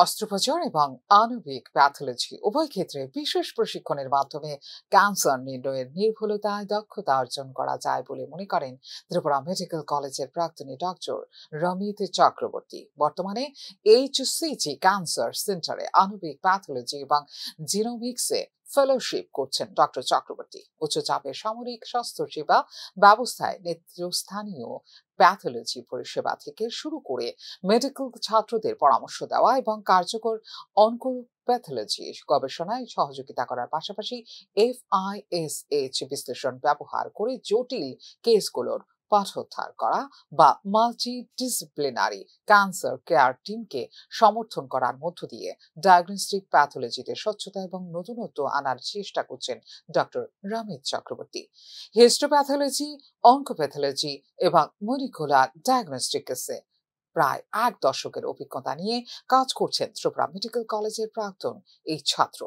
অস্ত্রোপচার এবং আণবিক প্যাথোলজি উভয় ক্ষেত্রে বিশেষ প্রশিক্ষণের মাধ্যমে ক্যান্সার নির্ণয়ের নির্ভুলতায় দক্ষতা অর্জন করা যায় বলে মনে করেন ত্রিপুরা মেডিকেল কলেজের প্রাক্তনী ডক্টর রমিত চক্রবর্তী। বর্তমানে HCG ক্যান্সার সেন্টারে আণবিক প্যাথোলজি এবং জিনোমিক্সে ফেলোশিপ করছেন ডক্টর চক্রবর্তী। উচ্চচাপের সামরিক স্বাস্থ্য সেবা ব্যবস্থায় নেতৃস্থানীয় প্যাথোলজি পরিষেবা থেকে শুরু করে মেডিকেল ছাত্রদের পরামর্শ দেওয়া এবং কার্যকর অনকোপ্যাথোলজি গবেষণায় সহযোগিতা করার পাশাপাশি FISH বিশ্লেষণ ব্যবহার করে জটিল কেসগুলোর পথোদ্ধার করা বা মাল্টিডিসিপ্লিনারি ক্যান্সার কেয়ার টিমকে সমর্থন করার মধ্য দিয়ে ডায়াগনস্টিক প্যাথোলজিতে স্বচ্ছতা এবং নতুনত্ব আনার চেষ্টা করছেন ডক্টর রমিত চক্রবর্তী। হিস্টোপ্যাথোলজি, অনকোপ্যাথোলজি এবং মলিকুলার ডায়াগনস্টিক্সে প্রায় 1 দশকের অভিজ্ঞতা নিয়ে কাজ করছেন ত্রিপুরা মেডিকেল কলেজের প্রাক্তন এই ছাত্র।